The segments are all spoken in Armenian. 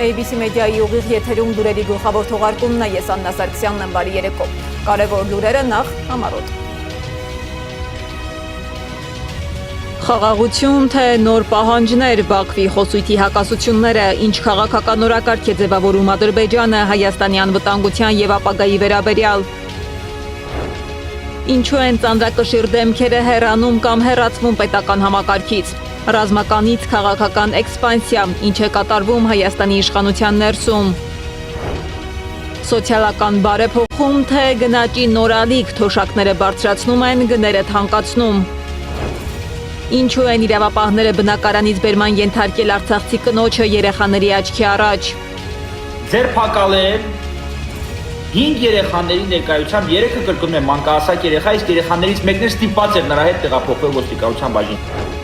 ABC մեդիայի ուղիղ եթերում լուրերի գլխավոր թողարկումն է, ես Աննա Սարգսյանն եմ, բարի երեկո։ Կարևոր լուրերը նախ համառոտ։ Խաղաղություն, թե նոր պահանջներ, Բաքվի խոսույթի հակասությունները, ինչ քաղաքական օրակարգ է ձևավորում Ադրբեջանը Հայաստանի անվտանգության և ապագայի վերաբերյալ։ Ինչու են ծանրակշիռ դեմքերը հեռանում կամ հեռացվում պետական համակարգից։ Ռազմականից քաղաքական էքսպանսիա, ինչ է կատարվում Հայաստանի իշխանության ներսում։ Սոցիալական բարեփոխում, թե գնաճի նորալիք, թոշակները բարձրացնում են, գները թանկացնում։ Ինչու են իրավապահները բնակարանից բերման ենթարկել արցախցի կնոջը երեխաների աչքի առաջ։ Ձերբակալել 5 երեխաների ներկայությամբ 3-ը կրկնում է մանկահասակ երեխա, իսկ երեխաներից մեկն ստիպված էր նրա հետ տեղափոխվել ոստիկանության բաժին։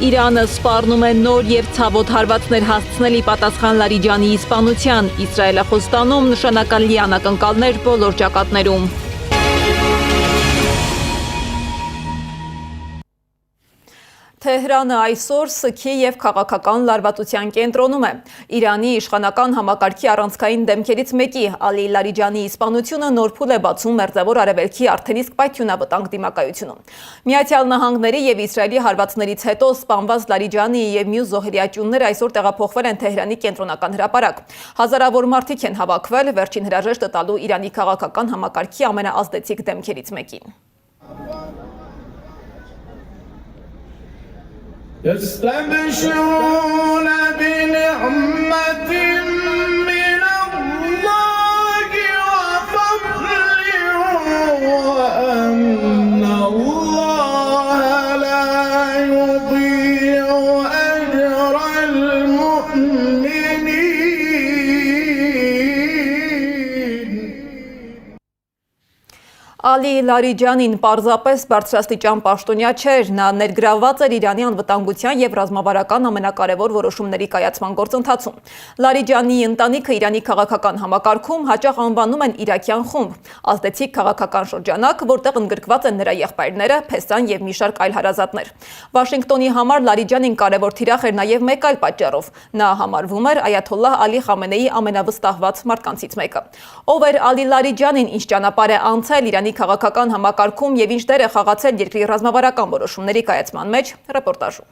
Իրանը սպառնում է նոր և ցավոտ հարվածներ հասցնել ի պատասխան Լարիջանի իսպանության, Իսրայելը խոստանում նշանակալի անակնկալներ բոլոր ճակատներում։ Թեհրանը այսօր սգի և քաղաքական լարվածության կենտրոնում է։ Իրանի իշխանական համակարգի առանցքային դեմքերից մեկի Ալի Լարիջանի իսպանությունը նոր փուլ է բացում Մերձավոր Արևելքի արդեն իսկ պայթյունավտանգ դիմակայությունում։ Միացյալ Նահանգների և Իսրայելի հարվածներից հետո սպանված Լարիջանի և մյուս զոհերի այսօր տեղափոխվել են Թեհրանի կենտրոնական հրապարակ։ Հազարավոր մարդիկ են հավաքվել վերջին հրաժեշտը տալու Իրանի քաղաքական համակարգի ամենաազդեցիկ դեմքերից մեկին։ يستبشرون بنعمة من الله وفضل وأن الله لا يضيع أجر المؤمنين Ալի Լարիջանին պարզապես բարձրաստիճան պաշտոնյա չէր, նա ներգրավված էր Իրանի անվտանգության և ռազմավարական ամենակարևոր որոշումների կայացման գործընթացում։ Լարիջանի ընտանիքը Իրանի քաղաքական համակարգում հաճախ անվանում են իրաքյան խումբ, ազդեցիկ քաղաքական շրջանակ, որտեղ ընդգրկված են նրա եղբայրները, Փեսան և մի շարք այլ հարազատներ։ Վաշինգտոնի համար Լարիջանին կարևոր թիրախ էր նաև մեկ այլ պատճառով։ Նա համարվում էր Այաթոլլահ Ալի Խամենեիի ամենավստահված մարդկանցից մեկը։ Ով էր Ալի Լարիջանին, ինչ ճանապարհ է անցել Իրանի քաղաքական համակարգում և ինչ դեր է խաղացել երկրի ռազմավարական որոշումների կայացման մեջ, ռեպորտաժում։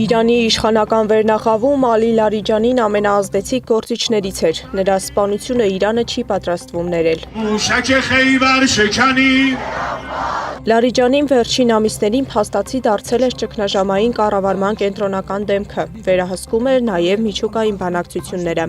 Իրանի իշխանական վերնախավում Ալի Լարիջանին ամենաազդեցիկ գործիչներից էր։ Նրա սպանությունը Իրանը չի պատրաստվում ներել։ Լարիջանին վերջին ամիսներին փաստացի դարձել էր ճգնաժամային կառավարման կենտրոնական դեմքը, վերահսկում էր նաև միջուկային բանակցությունները,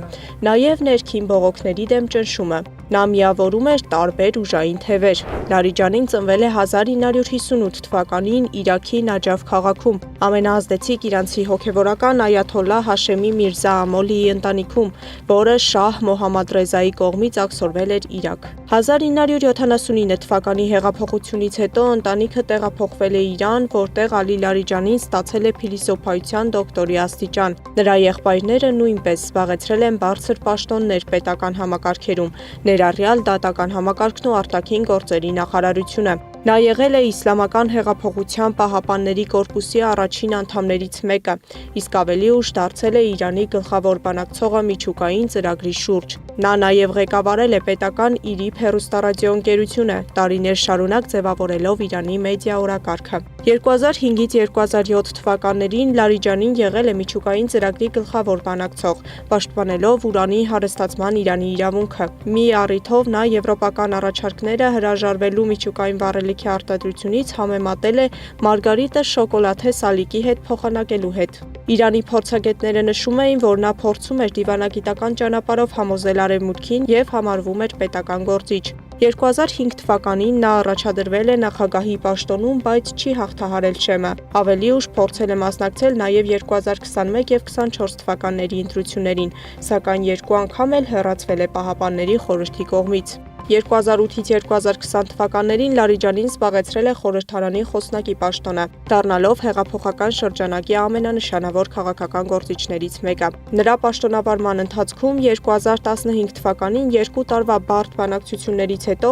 նաև ներքին բողոքների դեմ ճնշումը։ Նա միավորում էր տարբեր ուժային թևեր։ Լարիջանին ծնվել է 1958 թվականին Իրաքի Նաջաֆ քաղաքում, ամենաազդեցիկ իրանցի հոգևորական Այաթոլլահ Հաշեմի Միրզա Ամոլիի ընտանիքում, որը Շահ Մոհամմադ Ռեզայի կողմից աքսորվել էր Իրաք։ 1979 թվականի հեղափոխությունից հետո ընտանիքը տեղափոխվել է Իրան, որտեղ Ալի Լարիջանին ստացել է փիլիսոփայության դոկտորի աստիճան։ Նրա եղբայրները նույնպես զբաղեցրել են բարձր պաշտոններ պետական համակարգերում, ներառյալ դատական համակարգն ու արտաքին գործերի նախարարությունը։ Նա եղել է Իսլամական հեղափոխության պահապանների կորպուսի առաջին անդամներից մեկը, իսկ ավելի ուշ դարձել է Իրանի գլխավոր բանակցողը միջուկային ծրագրի շուրջ։ Նա նաև ղեկավարել է պետական ԻՐԻԲ հեռուստառադիոընկերությունը, տարիներ շարունակ ձևավորելով Իրանի մեդիա օրակարգը։ 2005-ից 2007 թվականներին Լարիջանին եղել է միջուկային ծրագրի գլխավոր բանակցող, պաշտպանելով ուրանի հարստացման Իրանի իրավունքը։ Մի առիթով նա եվրոպական առաջարկները հրաժարվելու միջուկային վառելիքի արտադրությունից համեմատել է մարգարիտը շոկոլադե սալիկի հետ փոխանակելու հետ։ Իրանի փորձագետները նշում էին, որ նա փորձում էր դիվանագիտական ճանապարհով համոզել Արևմուտքին և համարվում էր պետական գործիչ։ 2005 թվականին նա առաջադրվել է նախագահի պաշտոնում, բայց չի հաղթահարել շեմը։ Ավելի ուշ փորձել է մասնակցել նաև 2021 և 24 թվականների ընտրություններին, սակայն երկու անգամ էլ հեռացվել է Պահապանների խորհրդի կողմից։ 2008-ից 2020 թվականներին Լարիջանին զբաղեցրել է խորհրդարանի խոսնակի պաշտոնը, դառնալով հեղափոխական շրջանակի ամենանշանավոր քաղաքական գործիչներից մեկը։ Նրա պաշտոնավարման ընթացքում 2015 թվականին 2 տարվա բարդ բանակցություններից հետո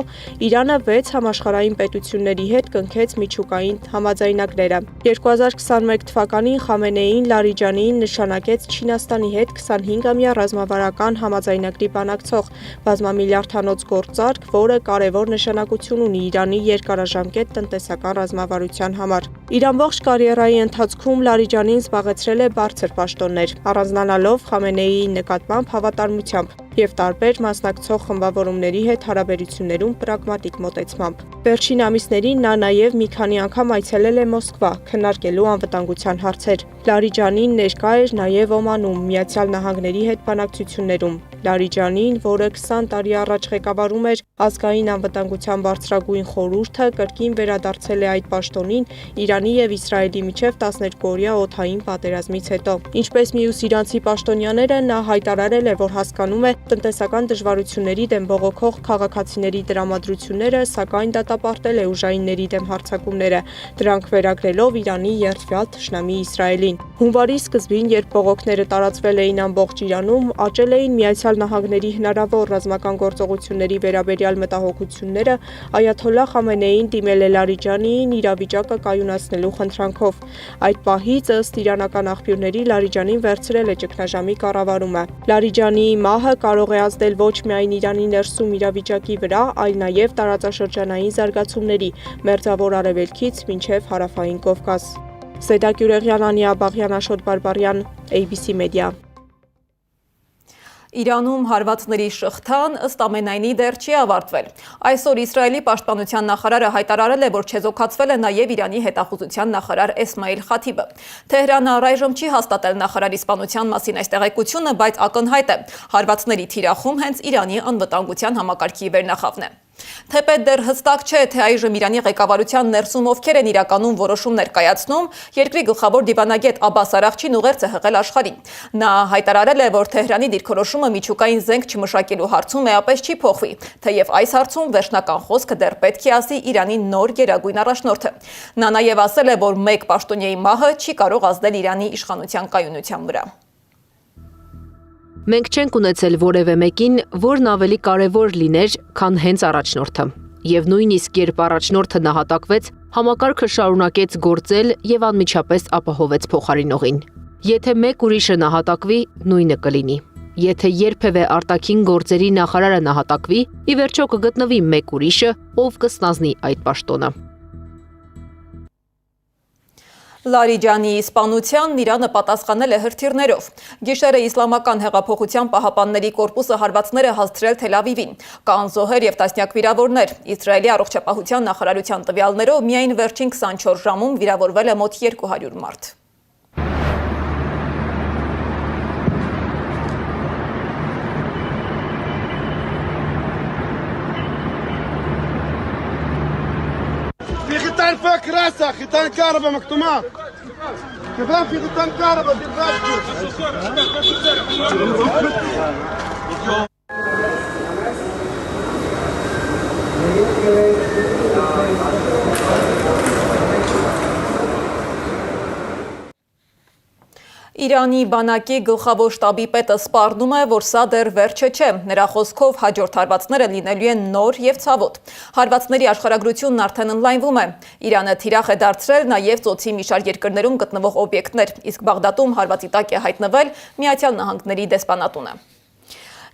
Իրանը 6 համաշխարհային պետությունների հետ կնքեց միջուկային համաձայնագրերը։ 2021 թվականին Խամենեին Լարիջանին նշանակեց Չինաստանի հետ 25-ամյա ռազմավարական համաձայնագրի բանակցող բազմամիլիարդանոց գործարք, որը կարևոր նշանակություն ունի Իրանի երկարաժամկետ տնտեսական ռազմավարության համար։ Իր ամբողջ կարիերայի ընթացքում Լարիջանին զբաղեցրել է բարձր պաշտոններ, առանձնանալով Խամենեիի նկատմամբ հավատարմությամբ և տարբեր մասնակցող խմբավորումների հետ հարաբերություններում պրագմատիկ մոտեցմամբ։ Վերջին ամիսներին նա նաև մի քանի անգամ այցելել է Մոսկվա, քննարկելու անվտանգության հարցեր։ Լարիջանին ներկա էր նաև Օմանում, Միացյալ Նահանգների հետ բանակցություններում։ Լարիջանին, որը 20 տարի առաջ ղեկավարում էր ազգային անվտանգության բարձրագույն խորհուրդը, կրկին վերադարձել է այդ պաշտոնին Իրանի և Իսրայելի միջև 12-օրյա օդային պատերազմից հետո։ Ինչպես մյուս իրանցի պաշտոնյաները, նա հայտարարել է, որ հասկանում է տնտեսական դժվարությունների դեմ բողոքող քաղաքացիների տրամադրությունները, սակայն դատապարտել է ուժայինների դեմ հարձակումները, դրանք վերագրելով Իրանի երդվյալ թշնամի Իսրայելին։ Հունվարի սկզբին, երբ բողոքները տարածվել էին ամբողջ Իրանում, աճել էին Միացյալ Նահանգների հնարավոր ռազմական գործողությունների վերաբերյալ մտահոգությունները, այաթոլլահ Խամենեին դիմել է Լարիջանիին իրավիճակը կայունացնելու խնդրանքով։ Այդ պահից, ըստ իրանական աղբյուրների, Լարիջանին վերցրել է ճգնաժամի կառավարումը։ Լարիջանիի մահը կարող է ազդել ոչ միայն Իրանի ներսում իրավիճակի վրա, այլ նաև տարածաշրջանային զարգացումների՝ Մերձավոր Արևելքից մինչև Հարավային Կովկաս։ Սեդա Գյուրեղյան, Անիա Բաղյան, Աշոտ Բարբարյան, ABC Media։ Իրանում հարվածների շղթան ըստ ամենայնի դեռ չի ավարտվել։ Այսօր Իսրայելի պաշտպանության նախարարը հայտարարել է, որ չեզոքացվել է նաև Իրանի հետախուզության նախարար Էսմայիլ Խաթիբը։ Թեհրանը առայժմ չի հաստատել նախարարի սպանության մասին այս տեղեկությունը, բայց ակնհայտ է, հարվածների թիրախում հենց Իրանի անվտանգության համակարգի վերնախավն է։ Թեպետ դեռ հստակ չէ, թե այժմ Իրանի ղեկավարության ներսում ովքեր են իրականում որոշումներ կայացնում, երկրի գլխավոր դիվանագետ Աբբաս Արաղչին ուղերձ է հղել աշխարհին։ Նա հայտարարել է, որ Թեհրանի դիրքորոշումը միջուկային զենք չմշակելու հարցում էապես չի փոխվի, թեև այս հարցում վերջնական խոսքը դեռ պետք է ասի Իրանի նոր գերագույն առաջնորդը։ Նա նաև ասել է, որ մեկ պաշտոնյայի մահը չի կարող ազդել Իրանի իշխանության կայունության վրա։ Մենք չենք ունեցել որևէ մեկին, որն ավելի կարևոր լիներ, քան հենց առաջնորդը։ Եվ նույնիսկ երբ առաջնորդը նահատակվեց, համակարգը շարունակեց գործել եւ անմիջապես ապահովեց փոխարինողին։ Եթե մեկ ուրիշը նահատակվի, նույնը կլինի։ Եթե երբևէ արտաքին գործերի նախարարը նահատակվի, ի վերջո կգտնվի մեկ ուրիշը, ով կստանձնի այդ պաշտոնը։ Լարիջանի սպանությանն Իրանը պատասխանել է հրթիռներով։ Գիշերը Իսլամական հեղափոխության պահապանների կորպուսը հարվածներ է հասցրել Թել Ավիվին։ Կան զոհեր եւ տասնյակ վիրավորներ։ Իսրայելի առողջապահության նախարարության տվյալներով միայն վերջին 24 ժամում վիրավորվել է մոտ 200 մարդ։ في ختان فك راسه ختان كهرباء مكتومات كمان في ختان كهرباء Իրանի բանակի գլխավոր շտաբի պետը սպառնում է, որ սա դեռ վերջը չէ։ Նրա խոսքով հաջորդ հարվածները լինելու են նոր եւ ցավոտ։ Հարվածների աշխարհագրությունն արդեն ընդլայնվում է։ Իրանը թիրախ է դարձրել նաեւ ծոցի մի շարք երկրներում գտնվող օբյեկտներ, իսկ Բաղդադում հարվածի տակ է հայտնվել Միացյալ Նահանգների դեսպանատունը։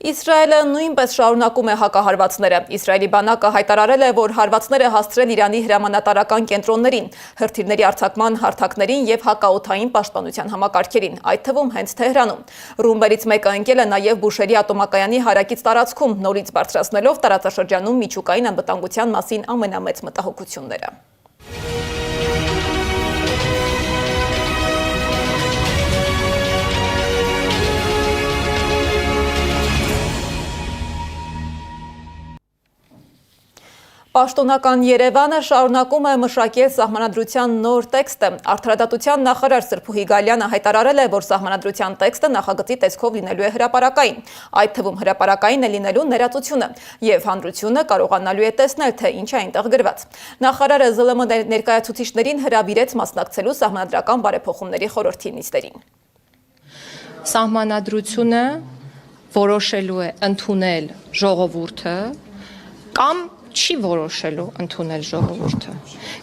Իսրայելը նույնպես շարունակում է հակահարվածները։ Իսրայելի բանակը հայտարարել է, որ հարվածները հասցրել Իրանի հրամանատարական կենտրոններին, հրթիռների արձակման հարթակներին եւ հակաօդային պաշտպանության համակարգերին, այդ թվում հենց Թեհրանում։ Ռումբերից մեկը ընկել է նաեւ Բուշերի ատոմակայանի հարակից տարածքում, նորից բարձրացնելով տարածաշրջանում միջուկային անվտանգության մասին ամենամեծ մտահոգությունները։ Պաշտոնական Երևանը շարունակում է մշակել սահմանադրության նոր տեքստը։ Արդարադատության նախարար Սրփուհի Գալյանը հայտարարել է, որ սահմանադրության տեքստը նախագծի տեսքով լինելու է հրապարակային, այդ թվում հրապարակային է լինելու ներածությունը, եւ հանրությունը կարողանալու է տեսնել, թե ինչ է այնտեղ գրված։ Նախարարը ԶԼՄ ներկայացուցիչներին հրավիրեց մասնակցելու սահմանադրական բարեփոխումների խորհրդի նիստերին։ Սահմանադրությունը որոշելու է ընդունել ժողովուրդը կամ չի որոշելու ընդունել ժողովուրդը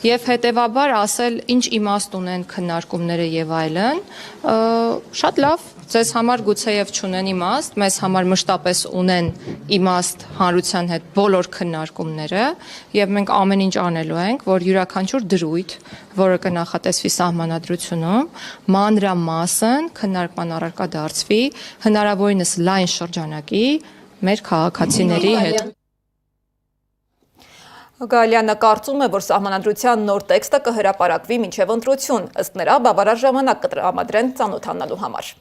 եւ հետեւաբար ասել ինչ իմաստ ունեն քննարկումները եւ այլն շատ լավ ձեզ համար գուցեև չունեն իմաստ մեզ համար մշտապես ունեն իմաստ հանրության հետ բոլոր քննարկումները եւ մենք ամեն ինչ անելու ենք որ յուրաքանչյուր դրույթ որը կնախատեսվի սահմանադրությունում մանրամասն քննարկման առարկա դարձվի հնարավորինս լայն շրջանակի մեր քաղաքացիների հետ Գալյանը կարծում է, որ սահմանադրության նոր տեքստը կհրապարակվի մինչև ընտրություն, ըստ նրա բավարար ժամանակ կտրամադրեն ծանոթանալու համար։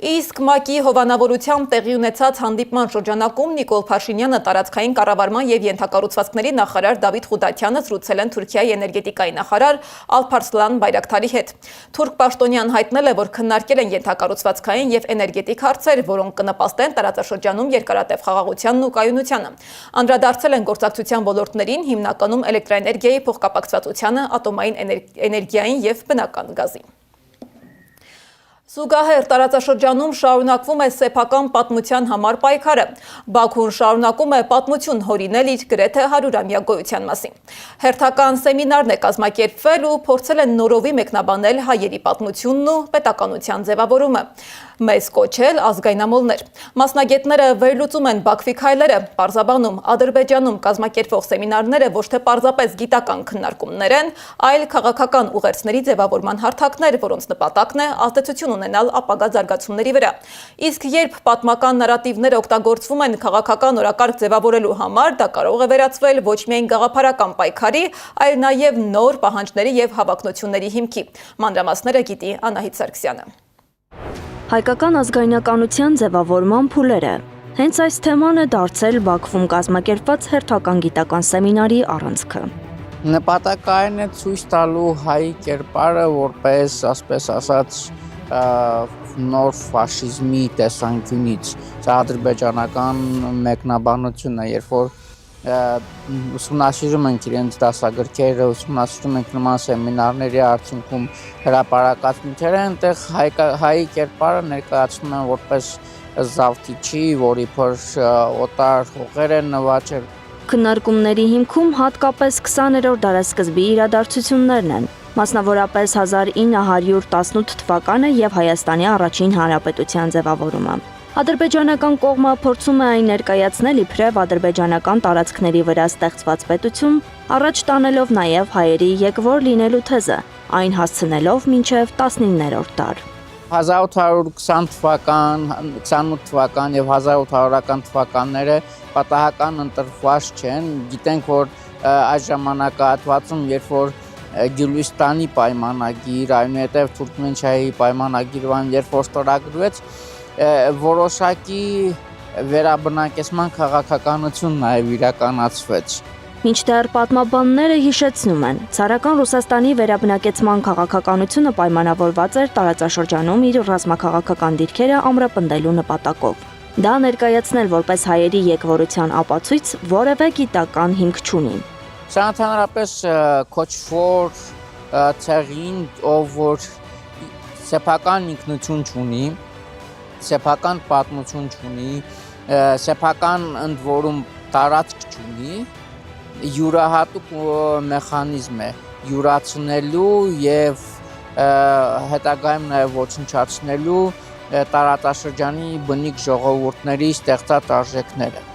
Իսկ ՄԱԿ-ի հովանավորությամբ տեղի ունեցած հանդիպման շրջանակում Նիկոլ Փաշինյանը տարածքային կառավարման եւ ենթակառուցվածքների նախարար Դավիթ Ղուդատյանը զրուցել են Թուրքիայի էներգետիկայի նախարար Ալփարսլան Բայրակթարի հետ։ Թուրք պաշտոնյան հայտնել է, որ քննարկել են ենթակառուցվածքային եւ էներգետիկ հարցեր, որոնք կնպաստեն տարածաշրջանում երկարատև խաղաղությանն ու կայունությանը։ Անդրադարձել են գործակցության ոլորտներին, հիմնականում էլեկտրաէներգիայի փոխկապակցվածությանը, ատոմային էներգիային եւ բնական գազին։ Զուգահեռ տարածաշրջանում շարունակվում է սեփական պատմության համար պայքարը։ Բաքուն շարունակում է պատմություն հորինել իր գրեթե 100-ամյա գոյության մասին։ Հերթական սեմինարն է կազմակերպվել ու փորձել են նորովի մեկնաբանել հայերի պատմությունն ու պետականության ձևավորումը։ Մեծ կոչել ազգայնամոլներ։ Մասնագետները վերլուծում են Բաքվի քայլերը, պարզաբանում Ադրբեջանում կազմակերպվող սեմինարները ոչ թե պարզապես գիտական քննարկումներ են, այլ քաղաքական ուղերձների ձևավորման հարթակներ, որոնց նպատակն է ազդեցություն ունենալ ապագա զարգացումների վրա։ Իսկ երբ պատմական նարատիվները օգտագործվում են քաղաքական օրակարգ ձևավորելու համար, դա կարող է վերածվել ոչ միայն գաղափարական պայքարի, այլ նաև նոր պահանջների եւ հավակնությունների հիմքի։ Մանրամասները գիտի Անահիտ Սարգսյանը։ Հայկական ազգայնականության ձևավորման փուլերը։ Հենց այս թեման է դարձել Բաքվում կազմակերպված հերթական գիտական սեմինարի առանցքը։ Նպատակային է ցույց տալու հայ կերպարը որպես, ասպես ասած, նոր ֆաշիզմի տեսանկյունից։ Սա ադրբեջանական մեկնաբանությունն է, երբ որ ուսումնասիրում ենք իրենց դասագրքերը, ուսումնասիրում ենք նման սեմինարների արդյունքում հրապարակած նյութերը, այնտեղ հայի կերպարը ներկայացնում են որպես զավթիչի, որի փոր օտար հողեր են նվաճել։ Քննարկումների հիմքում հատկապես 20-րդ դարաշրջանի իրադարձություններն են, մասնավորապես 1918 թվականը եւ Հայաստանի առաջին հանրապետության ձևավորումը։ Ադրբեջանական կողմը փորձում է այն ներկայացնել իբրև ադրբեջանական տարածքների վրա ստեղծված պետություն, առաջ տանելով նաև հայերի եկվոր լինելու թեզը, այն հասցնելով մինչև 19-րդ դար։ 1820 թվական, 28 թվական եւ 1800-ական թվականները պատահական ընտրված չեն։ Գիտենք, որ այս ժամանակահատվածում, երբ որ Գյուլիստանի պայմանագիր, այնուհետև Թուրքմենչայի պայմանագիրը երբ որ ստորագրվեց, որոշակի վերաբնակեցման քաղաքականություն նաև իրականացվեց։ Մինչդեռ պատմաբանները հիշեցնում են, ցարական Ռուսաստանի վերաբնակեցման քաղաքականությունը պայմանավորված էր տարածաշրջանում իր ռազմաքաղաքական դիրքերը ամրապնդելու նպատակով։ Դա ներկայացնել որպես հայերի եկվորության ապացույց որևէ գիտական հիմք չունի։ Սա ընդհանրապես քոչվոր ցեղին, ով որ սեփական ինքնություն չունի, սեփական պատմություն չունի, սեփական ընդ որում տարածք չունի, յուրահատուկ մեխանիզմ է յուրացնելու եւ հետագայում նաեւ ոչնչացնելու տարածաշրջանի բնիկ ժողովուրդների ստեղծած արժեքները։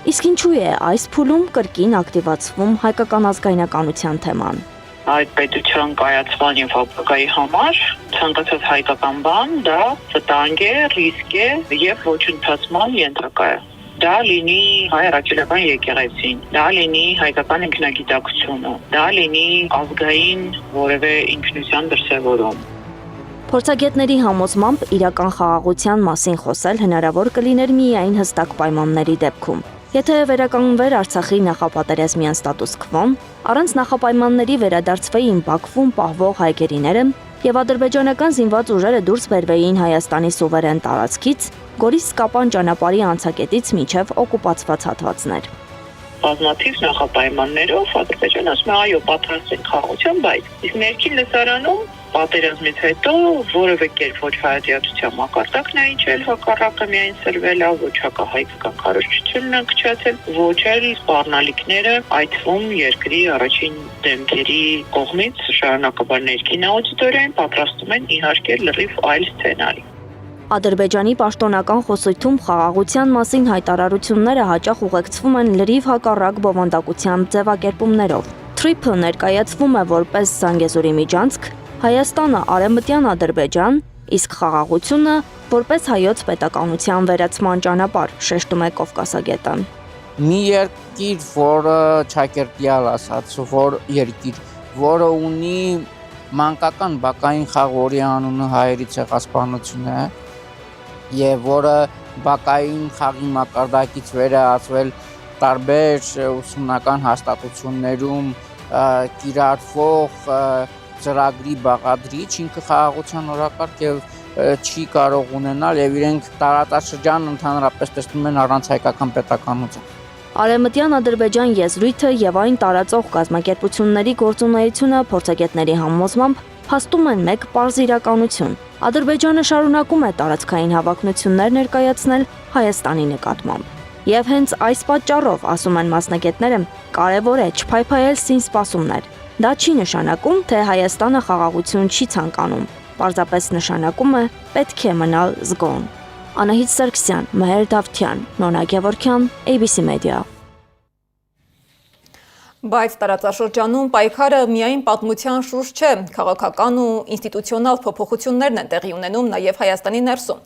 Իսկ ինչու է այս փուլում կրկին ակտիվացվում հայկական ազգայնականության թեման։ Այդ պետության կայացման եւ ապագայի համար ցանկացած հայկական բան դա վտանգ է, ռիսկ է եւ ոչնչացման ենթակա է։ Դա լինի հայ առաքելական եկեղեցին, դա լինի հայկական ինքնագիտակցությունը, դա լինի ազգային որևէ ինքնության դրսևորում։ Փորձագետների համոզմամբ իրական խաղաղության մասին խոսել հնարավոր կլիներ միայն հստակ պայմանների դեպքում։ Եթե վերականգնվեր Արցախի նախապատերազմյան ստատուս քվոն, առանց նախապայմանների վերադարձվեին Բաքվում պահվող հայկերիները եւ ադրբեջանական զինված ուժերը դուրս բերվեին Հայաստանի սուվերեն տարածքից, Գորիս-Սկապան ճանապարհի անցակետից մինչև օկուպացված հատվածներ։ Բազմաթիվ նախապայմաններով Ադրբեջանը ասում է այո, պատրաստ են խաղաղության, բայց իսկ ներքին լսարանում պատերազմից հետո որևէ կերպ ոչ հայատյացության մակարդակն է ինչել հակառակը միայն սրվել է, ոչ հակահայկական քարոզչությունն է քչացել, ոչ էլ սպառնալիքները այդ թվում երկրի առաջին դեմքերի կողմից շարունակաբար ներքին աուդիտորիային պատրաստում են իհարկե լրիվ այլ սցենարի։ Ադրբեջանի պաշտոնական խոսույթում խաղաղության մասին հայտարարությունները հաճախ ուղեկցվում են լրիվ հակառակ բովանդակությամբ ձևակերպումներով։ Թրիփը ներկայացվում է որպես Զանգեզուրի միջանցք, Հայաստանը արևմտյան Ադրբեջան, իսկ խաղաղությունը որպես հայոց պետականության վերացման ճանապարհ, շեշտում է Կովկասագետը։ Մի երկիր, որը Չակերտյալ ասաց, որը ունի մանկական բակային խաղ, որի անունը հայերի ցեղասպանություն է, եւ որը բակային խաղի մակարդակից վերահասվել տարբեր ուսումնական հաստատություններում կիրառվող ծրագրի բաղադրիչ, ինքը խաղաղության օրակարգ եւ չի կարող ունենալ եւ իրենք տարածաշրջանն ընդհանրապես տեսնում են առանց հայկական պետականության։ Արևմտյան Ադրբեջան եզրույթը եւ այն տարածող կազմակերպությունների գործունեությունը փորձագետների համոզմամբ փաստում են մեկ պարզ իրականություն։ Ադրբեջանը շարունակում է տարածքային հավակնություններ ներկայացնել Հայաստանի նկատմամբ։ Եվ հենց այս պատճառով, ասում են մասնագետները, կարևոր է չփայփայել սին սպասումներ։ Դա չի նշանակում, թե Հայաստանը խաղաղություն չի ցանկանում, պարզապես նշանակում է պետք է մնալ զգոն։ Անահիտ Սարգսյան, Մհեր Դավթյան, Նոնա Գևորգյան, ABC Media։ Բայց տարածաշրջանում պայքարը միայն պատմության շուրջ չէ, քաղաքական ու ինստիտուցիոնալ փոփոխություններն են տեղի ունենում նաև Հայաստանի ներսում։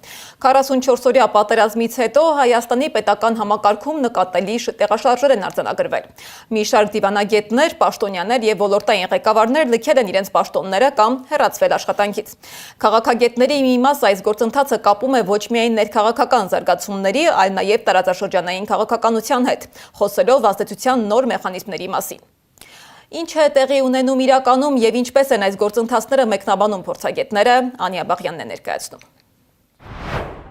44-օրյա պատերազմից հետո Հայաստանի պետական համակարգում նկատելի տեղաշարժեր են արձանագրվել։ Մի շարք դիվանագետներ, պաշտոնյաներ եւ ոլորտային ղեկավարներ լքել են իրենց պաշտոնները կամ հեռացվել աշխատանքից։ Քաղաքագետների մի մասը այս գործընթացը կապում է ոչ միայն ներքաղաքական զարգացումների, այլ նաև տարածաշրջանային քաղաքականության հետ, խոսելով ազդեցության նոր մեխանիզմների Ինչ է տեղի ունենում իրականում եւ ինչպես են այս գործընթացները մեկնաբանում փորձագետները, Անիա Բաղյանն է ներկայացնում։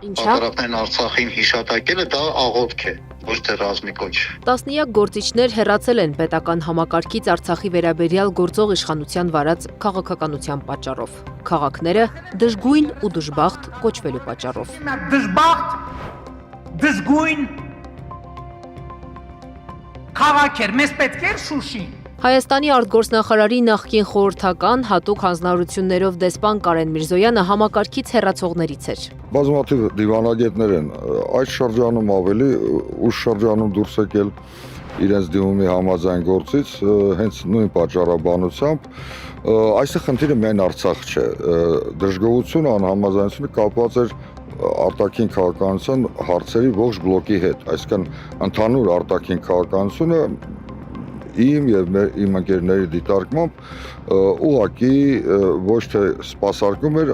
Պատերազմն Արցախին հիշատակելը դա աղոթք է, ոչ թե ռազմիկոչ։ Տասնյակ գործիչներ հեռացել են պետական համակարգից Արցախի վերաբերյալ գործող իշխանության վարած քաղաքականության պատճառով։ Քաղաքները դժգույն ու դժբախտ կոչվելու պատճառով։ Դժբախտ, դժգույն քաղաքեր, մեզ պետք էր Շուշին։ Հայաստանի արտգործնախարարի նախկին խորհրդական հատուկ հանձնարարություններով դեսպան Կարեն Միրզոյանը համակարգից հեռացողներից էր։ Բազմաթիվ դիվանագետներ են այս շրջանում ավելի ուշ շրջանում դուրս եկել իրենց դիմումի համաձայն գործից, հենց նույն պատճառաբանությամբ այստեղ խնդիրը միայն Արցախ չէ, դժգոհությունը, անհամաձայնությունը կապված էր արտաքին քաղաքականության հարցերի ողջ բլոկի հետ, այսինքն ընդհանուր արտաքին քաղաքականությունը իմ եւ իմ ընկերների դիտարկմամբ ուղղակի ոչ թե սպասարկում էր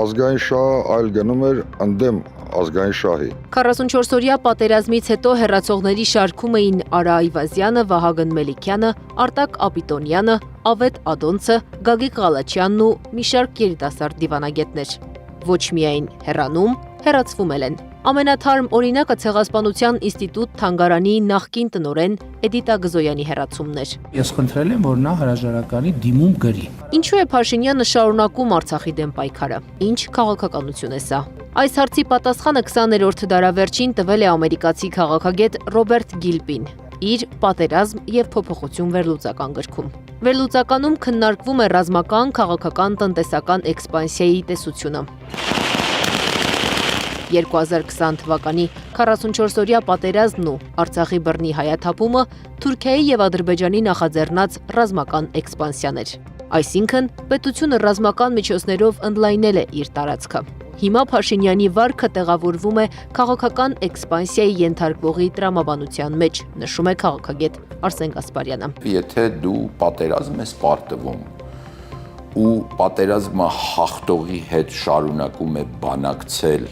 ազգային շահը, այլ գնում էր ընդդեմ ազգային շահի։ 44-օրյա պատերազմից հետո հեռացողների շարքում էին Արա Այվազյանը, Վահագն Մելիքյանը, Արտակ Ապիտոնյանը, Ավետ Ադոնցը, Գագիկ Ղալաչյանն ու մի շարք երիտասարդ դիվանագետներ։ Ոչ միայն հեռանում, հեռացվում են։ Ամենաթարմ օրինակը Ցեղասպանության ինստիտուտ թանգարանի նախկին տնօրեն Էդիտա Գզոյանի հեռացումն էր։ Ես խնդրել եմ, որ նա հրաժարականի դիմում գրի։ Ինչու է Փաշինյանը շարունակում Արցախի դեմ պայքարը։ Ինչ քաղաքականություն է սա։ Այս հարցի պատասխանը 20-րդ դարավերջին տվել է ամերիկացի քաղաքագետ Ռոբերտ Գիլպին իր «Պատերազմ եւ փոփոխություն» վերլուծական գրքում։ Վերլուծականում քննարկվում է ռազմական, քաղաքական, տնտեսական էքսպանսիայի տեսությունը։ 2020 թվականի 44-օրյա պատերազմն ու Արցախի բռնի հայաթափումը Թուրքիայի եւ Ադրբեջանի նախաձեռնած ռազմական էքսպանսիան էր։ Այսինքն, պետությունը ռազմական միջոցներով ընդլայնել է իր տարածքը։ Հիմա Փաշինյանի վարքը տեղավորվում է քաղաքական էքսպանսիայի ենթարկվողի տրամաբանության մեջ, նշում է քաղաքագետ Արսեն Գասպարյանը։ Եթե դու պատերազմ ես պարտվում ու պատերազմը հաղթողի հետ շարունակում է բանակցել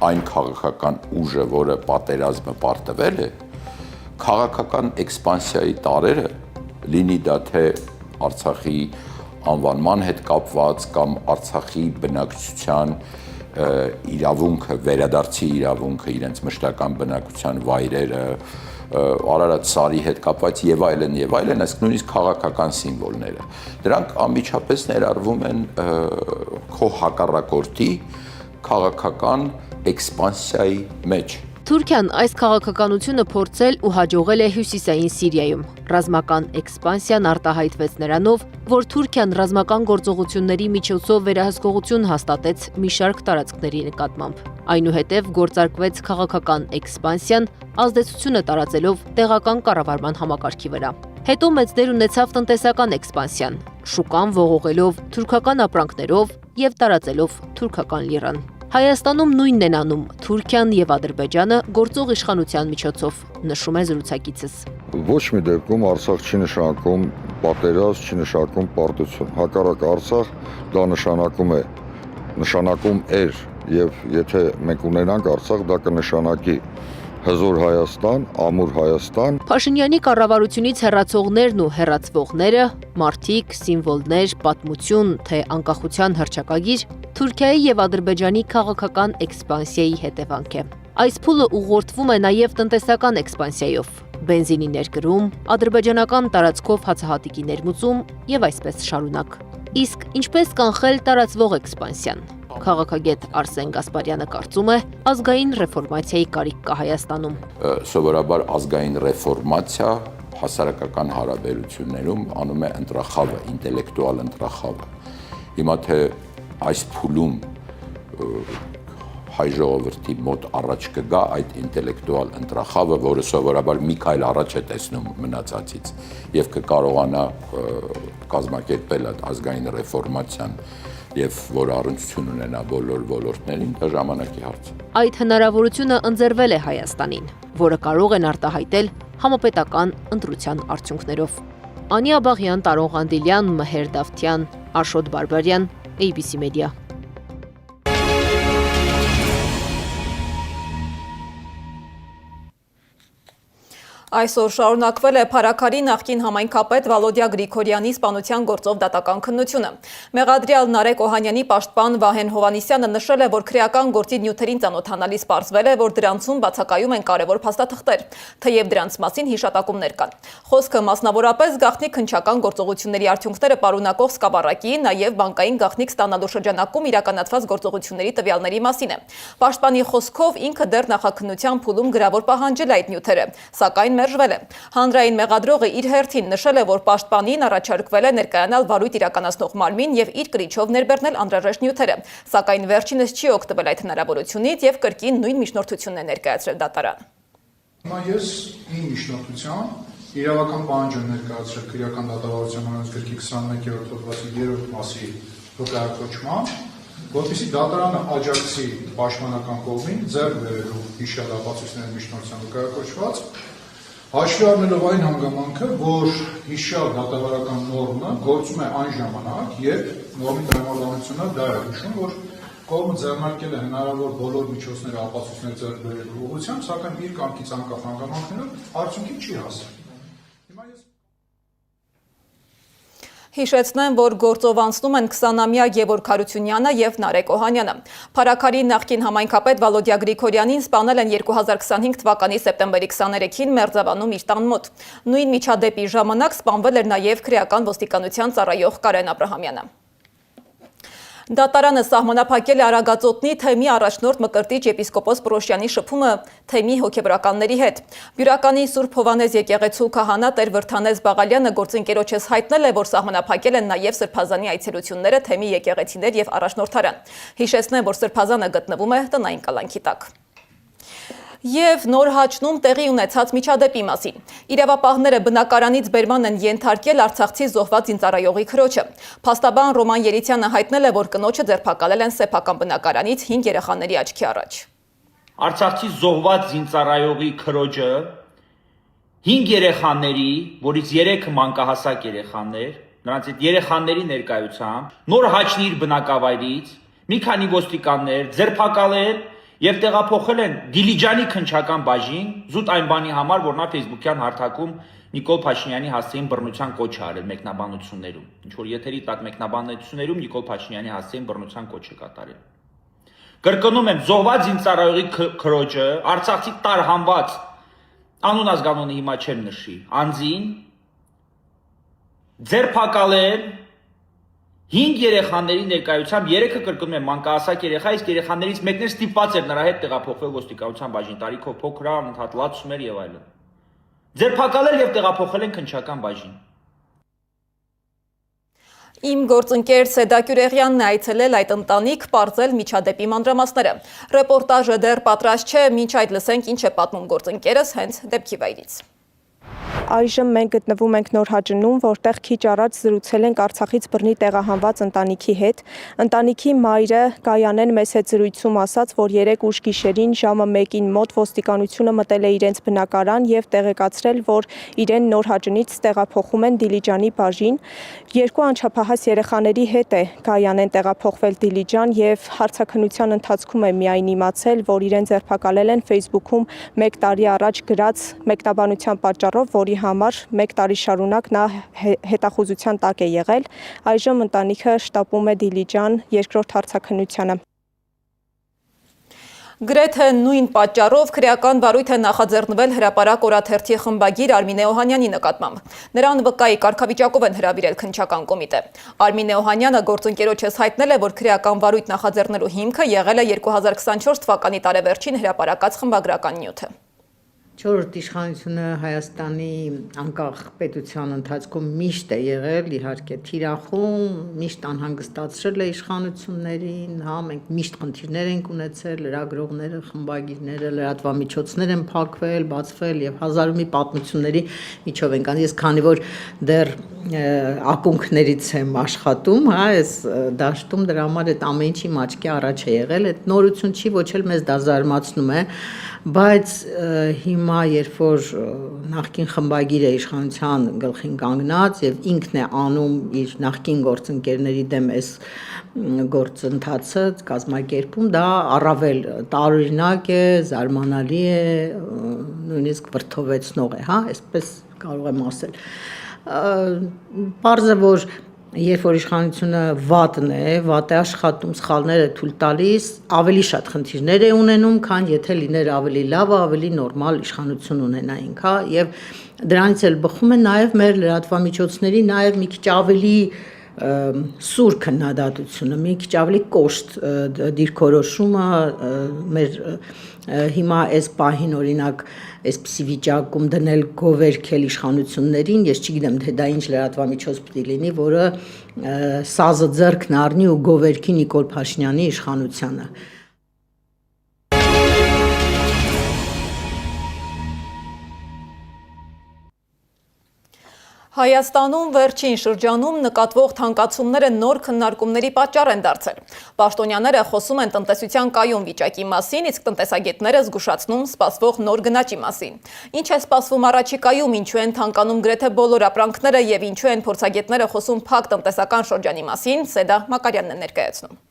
այն քաղաքական ուժը, որը պատերազմը պարտվել է, Քաղաքական էքսպանսիայի տարերը, լինի դա թե Արցախի անվանման հետ կապված կամ Արցախի բնակչության իրավունքը, վերադարձի իրավունքը, իրենց մշտական բնակության վայրերը, Արարատ սարի հետ կապված եւ այլն, այսինքն նույնիսկ քաղաքական սիմվոլները։ Դրանք անմիջապես ներառվում են քո հակառակորդի քաղաքական էքսպանսիայի մեջ։ Թուրքիան այս քաղաքականությունը փորձել ու հաջողել է հյուսիսային Սիրիայում։ Ռազմական էքսպանսիան արտահայտվեց նրանով, որ Թուրքիան ռազմական գործողությունների միջոցով վերահսկողություն հաստատեց մի շարք տարածքների նկատմամբ։ Այնուհետև գործարկվեց քաղաքական էքսպանսիան, ազդեցությունը տարածելով տեղական կառավարման համակարգի վրա։ Հետո մեծ դեր ունեցավ տնտեսական էքսպանսիան, շուկան ողողելով թուրքական ապրանքներով եւ տարածելով թուրքական լիրան։ Հայաստանում նույնն են անում Թուրքիան եւ Ադրբեջանը գործող իշխանության միջոցով, նշում է զրուցակիցս։ Ոչ մի դեպքում Արցախ չի նշանակում պատերազմ, չի նշանակում պարտություն։ Հակառակ Արցախ դա նշանակում էր եւ եթե մենք ունենանք Արցախ, դա կնշանակի հզոր Հայաստան, ամուր Հայաստան։ Փաշինյանի կառավարությունից հեռացողներն ու հեռացվողները, մարդիկ, սիմվոլներ, պատմություն, թե անկախության հռչակագիր Թուրքիայի եւ Ադրբեջանի քաղաքական էքսպանսիայի հետևանք է։ Այս փուլը ուղղորդվում է նաեւ տնտեսական էքսպանսիայով, բենզինի ներկրում, ադրբեջանական տարածքով հացահատիկի ներմուծում եւ այսպես շարունակ։ Իսկ ինչպես կանխել տարածվող էքսպանսիան։ Քաղաքագետ Արսեն Գասպարյանը կարծում է, ազգային ռեֆորմացիայի կարիք կա Հայաստանում։ Սովորաբար ազգային ռեֆորմացիա հասարակական հարաբերություններում անում է ընտրախավը, ինտելեկտուալ ընտրախավը։ Հիմա թե այս փուլում հայ ժողովրդի մոտ առաջ կգա այդ ինտելեկտուալ ընտրախավը, որը սովորաբար մի քայլ առաջ է տեսնում մնացածից եւ կկարողանա կազմակերպել այդ ազգային ռեֆորմացիան եւ որ առնչություն ունենա բոլոր ոլորտներին, դա ժամանակի հարց է։ Այդ հնարավորությունը ընձեռվել է Հայաստանին, որը կարող են արտահայտել համապետական ընտրության արդյունքներով։ Անի Աբաղյան, Տարոն Ղանդիլյան, Մհեր Դավթյան, Աշոտ Բարբարյան, ABC Media։ Այսօր շարունակվել է Փարաքարի նախկին համայնքապետ Վալոդիա Գրիգորյանի սպանության գործով դատական քննությունը։ Մեղադրյալ Նարեկ Օհանյանի պաշտպան Վահեն Հովանիսյանը նշել է, որ քրեական գործի նյութերին ծանոթանալիս պարզվել է, որ դրանցում բացակայում են կարևոր փաստաթղթեր, թեև դրանց մասին հիշատակումներ կան։ Խոսքը մասնավորապես գաղտնիք քննչական գործողությունների արդյունքները պարունակող սկավառակի, նաև բանկային գաղտնիք ստանալու շրջանակում իրականացված գործողությունների տվյալների մասին է։ Պաշտպանի խոսքով ինքը դեռ նախաքննության փուլում գրավոր պահանջել է այդ նյութերը, սակայն մերժվել է։ Հանրային մեղադրողը իր հերթին նշել է, որ պաշտպանին առաջարկվել է ներկայանալ վարույթ իրականացնող մարմին եւ իր կրիչով ներբեռնել անհրաժեշտ նյութերը, սակայն վերջինս չի օգտվել այդ հնարավորությունից եւ կրկին նույն միջնորդությունն է ներկայացրել դատարան։ Հիմա ես իմ միջնորդությամբ իրավական պահանջ եմ ներկայացրել քրեական դատավարության օրենսգրքի 21-րդ հոդվածի 3-րդ մասի վկայակոչմամբ, որպեսզի դատարանը աջակցի պաշտպանական կողմին ձեռք բերելու հիշյալ ապացույցների միջնորդության վկայակոչված, հաշվի առնելով այն հանգամանքը, որ հիշյալ դատավարական նորմը գործում է այն ժամանակ, երբ նորմի տրամաբանությունը դա է հիշում, որ կողմը ձեռնարկել է հնարավոր բոլոր միջոցները ապացույցներ ձեռք բերելու ուղղությամբ, սակայն իր կամքից անկախ հանգամանքներով արդյունքի չի հասել։ Հիշեցնեմ, որ գործով անցնում են 20-ամյա Գևորգ Հարությունյանը եւ Նարեկ Օհանյանը։ Փարաքարի նախկին համայնքապետ Վալոդիա Գրիգորյանին սպանել են 2025 թվականի սեպտեմբերի 23-ին Մերձավանում իր տան մոտ։ Նույն միջադեպի ժամանակ սպանվել էր նաեւ քրեական ոստիկանության ծառայող Կարեն Աբրահամյանը։ Դատարանը սահմանափակել է Արագածոտնի թեմի առաջնորդ Մկրտիչ եպիսկոպոս Պրոշյանի շփումը թեմի հոգեբրականների հետ։ Բյուրականի Սուրբ Հովանես եկեղեցու քահանա Տեր Վրթանես Բաղալյանը գործընկերոջս հայտնել է, որ սահմանափակել են նաև Սրբազանի այցելությունները թեմի եկեղեցիներ եւ առաջնորդարան։ Հիշեցնեմ, որ Սրբազանը գտնվում է տնային կալանքի տակ։ Եվ նոր հաճնում տեղի ունեցած միջադեպի մասին։ Իրավապահները բնակարանից բերման են ենթարկել արցախցի զոհված զինծառայողի քրոջը։ Փաստաբան Ռոման Երիցյանը հայտնել է, որ կնոջը ձերբակալել են սեփական բնակարանից 5 երեխաների աչքի առաջ։ Արցախցի զոհված զինծառայողի քրոջը 5 երեխաների, որից 3-ը մանկահասակ երեխաներ, նրանց այդ երեխաների ներկայությամբ նոր հաճնի իր բնակավայրից մի քանի ոստիկաններ ձերբակալել եւ տեղափոխել են Դիլիջանի քնչական բաժին զուտ այն բանի համար, որ նա Facebook-յան հարթակում Նիկոլ Փաշինյանի հասցեին բռնության կոչ է արել մեկնաբանություններում։ Ինչ որ եթերի տակ մեկնաբանություններում Նիկոլ Փաշինյանի հասցեին բռնության կոչ է կատարել։ Կրկնում եմ, զոհված զինծառայողի քրոջը, Արցախի տարհանված անուն ազգանունը հիմա չեմ նշի, անձին ձերբակալել 5 երեխաների ներկայությամբ 3-ը կրկնում եմ մանկահասակ երեխա, իսկ երեխաներից մեկն էլ ստիպված էր նրա հետ տեղափոխվել ոստիկանության բաժին, տարիքով փոքր, անընդհատ լացում էր եւ այլն։ Ձերբակալել եւ տեղափոխել են քնչական բաժին։ Իմ գործընկեր Սեդա Կյուրեղյանն է այցելել այդ ընտանիք, պարզել միջադեպի մանրամասները։ Ռեպորտաժը դեռ պատրաստ չէ, մինչ այդ լսենք ինչ է պատմում գործընկերս հենց դեպքի վայրից։ Այժմ մենք գտնվում ենք Նորհաճնում, որտեղ քիչ առաջ զրուցել ենք Արցախից բռնի տեղահանված ընտանիքի հետ։ Ընտանիքի մայրը Գայանեն մեծ հետ զրույցում ասաց, որ 3 ուշ գիշերին ժամը 1-ին մոտ ոստիկանությունը մտել է իրենց բնակարան եւ տեղեկացրել, որ իրեն Նորհաճնից տեղափոխում են Դիլիջանի բաժին։ 2 անչափահաս երեխաների հետ է Գայանեն տեղափոխվել Դիլիջան եւ հարցաքննության ընթացքում է միայն իմացել, որ իրեն ձերբակալել են Facebook-ում 1 տարի առաջ գրած մեկնաբանության պատճառով, որի համար 1 տարի շարունակ նա հետախուզության տակ է եղել։ Այժմ ընտանիքը շտապում է Դիլիջան երկրորդ հարցաքննությանը։ Գրեթե նույն պատճառով քրեական վարույթ է նախաձեռնվել հրապարակ օրաթերթի խմբագիր Արմինե Օհանյանի նկատմամբ։ Նրան վկայի կարգավիճակով են հրավիրել քննչական կոմիտե։ Արմինե Օհանյանը գործընկերոջս հայտնել է, որ քրեական վարույթ նախաձեռնելու հիմքը եղել է 2024 թվականի տարեվերջին հրապարակած խմբագրական նյութը։ Չորրորդ իշխանությունը Հայաստանի անկախ պետության ընթացքում միշտ է եղել, իհարկե թիրախում, միշտ անհանգստացրել է իշխանություններին, հա, մենք միշտ խնդիրներ ենք ունեցել, լրագրողները, խմբագիրները, լրատվամիջոցներ են փակվել, բացվել եւ հազար ու մի պատմությունների միջով ենք անում։ Ես քանի որ դեռ ակունքներից եմ աշխատում, հա, այս դաշտում դրա համար այդ ամեն ինչի աչքի առաջ է եղել, այդ նորություն չի, ոչ էլ մեզ դա զարմացնում է, բայց հիմա երբ որ նախկին խմբագիրը իշխանության գլխին կանգնած եւ ինքն է անում իր նախկին գործընկերների դեմ այս գործընթացը կազմակերպում, դա առավել տարօրինակ է, զարմանալի է, նույնիսկ վրդովեցնող է, հա, այսպես կարող եմ ասել։ Պարզ է, որ երբ որ իշխանությունը վատն է, վատ է աշխատում, սխալներ է թույլ տալիս, ավելի շատ խնդիրներ է ունենում, քան եթե լիներ ավելի լավ, ավելի նորմալ իշխանություն ունենայինք, հա, եւ դրանից էլ բխում է նաեւ մեր լրատվամիջոցների նաեւ մի քիչ ավելի սուր քննադատությունը, մի քիչ ավելի կոշտ դիրքորոշումը մեր հիմա այս պահին օրինակ այսպիսի վիճակում դնել գովերքել իշխանություններին, ես չգիտեմ թե դա ինչ լրատվամիջոց պիտի լինի, որը սազը ձեռքն առնի ու գովերքի Նիկոլ Փաշինյանի իշխանությանը։ Հայաստանում վերջին շրջանում նկատվող թանկացումները նոր քննարկումների պատճառ են դարձել։ Պաշտոնյաները խոսում են տնտեսության կայուն վիճակի մասին, իսկ տնտեսագետները զգուշացնում սպասվող նոր գնաճի մասին։ Ինչ է սպասվում առաջիկայում, ինչու են թանկանում գրեթե բոլոր ապրանքները եւ ինչու են փորձագետները խոսում փակ տնտեսական շրջանի մասին, Սեդա Մակարյանն է ներկայացնում։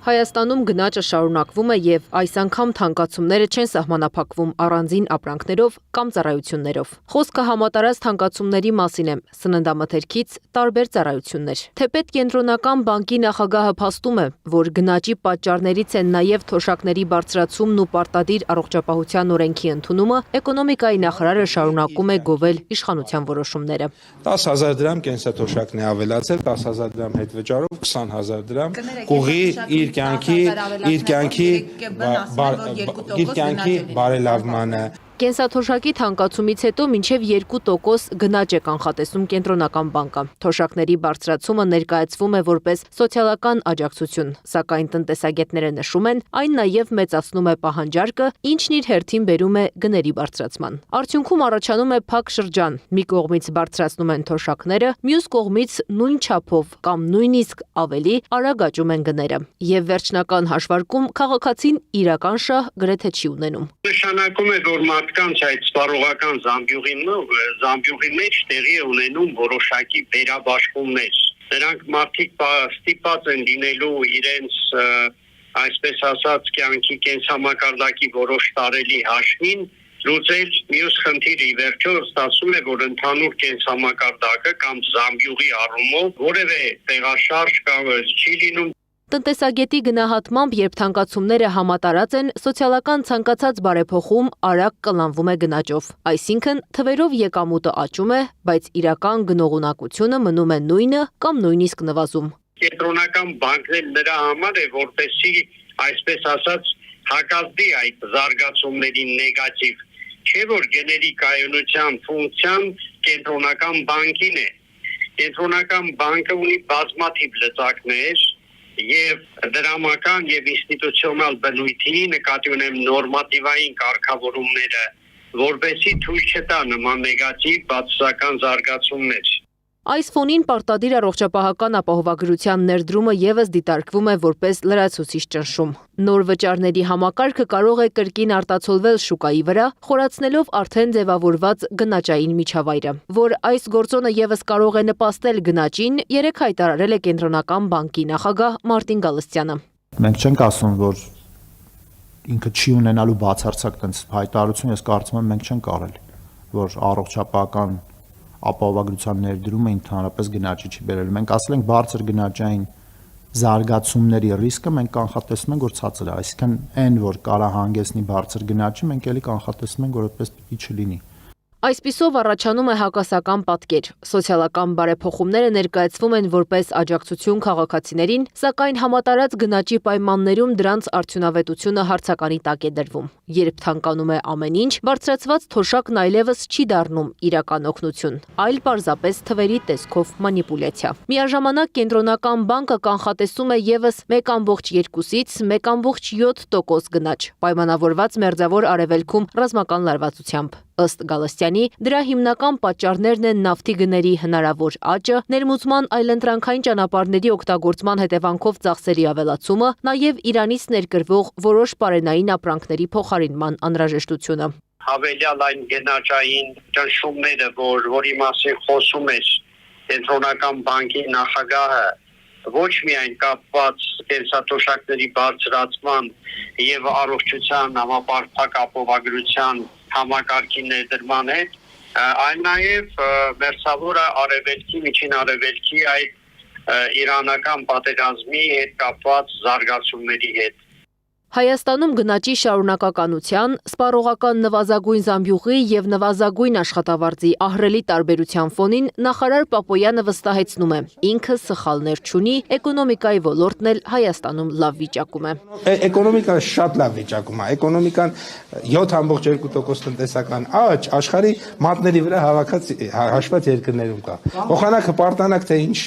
Հայաստանում գնաճը շարունակվում է եւ այս անգամ թանկացումները չեն սահմանափակվում առանձին ապրանքներով կամ ծառայություններով։ Խոսքը համատարած թանկացումների մասին է, սննդամթերքից տարբեր ծառայություններ։ Թեպետ կենտրոնական բանկի նախագահը փաստում է, որ գնաճի պատճառներից են նաեւ թոշակների բարձրացումն ու պարտադիր առողջապահության օրենքի ընդունումը, էկոնոմիկայի նախարարը շարունակում է գովել իշխանության որոշումները։ 10,000 դրամ կենսաթոշակն է ավելացել, 10,000 դրամ հետ վճարով 20,000 դրամ կուղի իր կյանքի բարելավմանը։ Կենսաթոշակի թանկացումից հետո մինչև 2% գնաճ է կանխատեսում կենտրոնական բանկը։ Թոշակների բարձրացումը ներկայացվում է որպես սոցիալական աջակցություն, սակայն տնտեսագետները նշում են, այն նաև մեծացնում է պահանջարկը, ինչն իր հերթին բերում է գների բարձրացման։ Արդյունքում առաջանում է փակ շրջան։ Մի կողմից բարձրացնում են թոշակները, մյուս կողմից նույն չափով կամ նույնիսկ ավելի արագ աճում են գները։ Եվ վերջնական հաշվարկում քաղաքացին իրական շահ գրեթե չի ունենում։ Նշանակում է, որ մարդկանց այդ սպառողական զամբյուղի մեջ տեղի է ունենում որոշակի վերաբաշխումներ։ Նրանք մարդիկ ստիպված են լինելու իրենց այսպես ասած, կյանքի կենսամակարդակի որոշ տարելի հաշվին լուծել մյուս խնդիրը ի վերջո ստացվում է, որ ընդհանուր կենսամակարդակը կամ զամբյուղի առումով որևէ տեղաշարժ կամ չի լինում։ Տնտեսագետի գնահատմամբ, երբ թանկացումները համատարած են, սոցիալական ցանկացած բարեփոխում արագ կլանվում է գնաճով։ Այսինքն, թվերով եկամուտը աճում է, բայց իրական գնողունակությունը մնում է նույնը կամ նույնիսկ նվազում։ Կենտրոնական բանկն էլ նրա համար է, որպեսզի, այսպես ասած, հակազդի այդ զարգացումների նեգատիվ, չէ՞ որ գների կայունության ֆունկցիան կենտրոնական բանկին է։ Կենտրոնական բանկը ունի բազմաթիվ լծակներ եւ դրամական եւ ինստիտուցիոնալ բնույթի, նկատի ունեմ նորմատիվային կարգավորումները, որպեսզի թույլ չտա նման նեգատիվ բացասական զարգացումներ։ Այս ֆոնին պարտադիր առողջապահական ապահովագրության ներդրումը եւս դիտարկվում է որպես լրացուցիչ ճնշում։ Նոր վճարների համակարգը կարող է կրկին արտացոլվել շուկայի վրա, խորացնելով արդեն ձևավորված գնաճային միջավայրը, որ այս գործոնը եւս կարող է նպաստել գնաճին, երեկ հայտարարել է Կենտրոնական բանկի նախագահ Մարտին Գալստյանը։ Մենք չենք ասում, որ ինքը չի ունենալու բացարձակ տենց հայտարարություն, ես կարծում եմ մենք չենք արել, որ առողջապահական ապահովագրության ներդրումը ընդհանրապես գնաճի չի բերել։ Մենք ասել ենք բարձր գնաճային զարգացումների ռիսկը մենք կանխատեսում ենք, որ ցածր է, այսինքն այն, որ կարա հանգեցնի բարձր գնաճի, մենք էլի կանխատեսում ենք, որ այդպես պիտի չլինի։ Այսպիսով առաջանում է հակասական պատկեր։ Սոցիալական բարեփոխումները ներկայացվում են որպես աջակցություն քաղաքացիներին, սակայն համատարած գնաճի պայմաններում դրանց արդյունավետությունը հարցականի տակ է դրվում։ Երբ թանկանում է ամեն ինչ, բարձրացված թոշակն այլևս չի դառնում իրական օգնություն, այլ պարզապես թվերի տեսքով մանիպուլյացիա։ Միաժամանակ Կենտրոնական բանկը կանխատեսում է եւս 1.2-ից 1.7% գնաճ, պայմանավորված Մերձավոր Արևելքում ռազմական լարվածությամբ։ Ըստ Գալստյանի, դրա հիմնական պատճառներն են նավթի գների հնարավոր աճը, ներմուծման այլընտրանքային ճանապարհների օգտագործման հետևանքով ծախսերի ավելացումը, նաև Իրանից ներկրվող որոշ պարենային ապրանքների փոխարինման անհրաժեշտությունը։ Հավելյալ այն գնաճային ճնշումները, որի մասին խոսում էր Կենտրոնական բանկի նախագահը, ոչ միայն կապված կենսաթոշակների բարձրացման եւ առողջության համապարփակ ապահովագրության համակարգի ներդրման հետ, այլ նաև Մերձավոր Արևելքի, Միջին Արևելքի այդ իրանական պատերազմի հետ կապված զարգացումների հետ։ Հայաստանում գնաճի շարունակականության, սպառողական նվազագույն զամբյուղի եւ նվազագույն աշխատավարձի ահռելի տարբերության ֆոնին նախարար Պապոյանը վստահեցնում է, ինքը սխալներ չունի, էկոնոմիկայի ոլորտն էլ Հայաստանում լավ վիճակում է։ Էկոնոմիկան շատ լավ վիճակում է, էկոնոմիկան 7.2% տնտեսական աճ աշխարհի մատների վրա հաշված երկրներում կա։ Փոխանակ հպարտանակ թե ինչ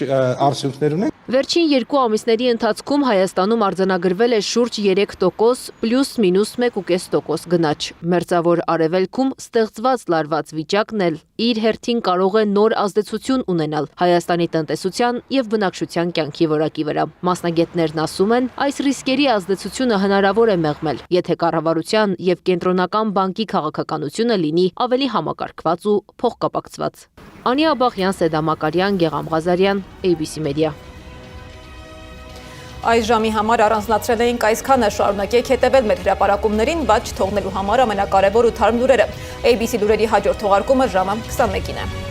արդյունքներ ունեն։ Վերջին 2 ամիսների ընթացքում Հայաստանում արձանագրվել է շուրջ 3% պլյուս-մինուս 1.5% գնաճ։ Մերձավոր Արևելքում ստեղծված լարված վիճակն էլ իր հերթին կարող է նոր ազդեցություն ունենալ Հայաստանի տնտեսության եւ բնակչության կյանքի որակի վրա։ Մասնագետներն ասում են, այս ռիսկերի ազդեցությունը հնարավոր է մեղմել, եթե կառավարության եւ Կենտրոնական բանկի քաղաքականությունը լինի ավելի համակարգված ու փոխկապակցված։ Անի Աբաղյան, Սեդա Մակարյան, Գեգամ Ղազարյան, ABC Media։ Այս ժամի համար առանձնացրել էինք այսքանը, շարունակեք հետևել մեր հրապարակումներին, բայց չթողնելու համար ամենակարևոր ու թարմ լուրերը։ ABC լուրերի հաջորդ թողարկումը ժամը 21-ին է։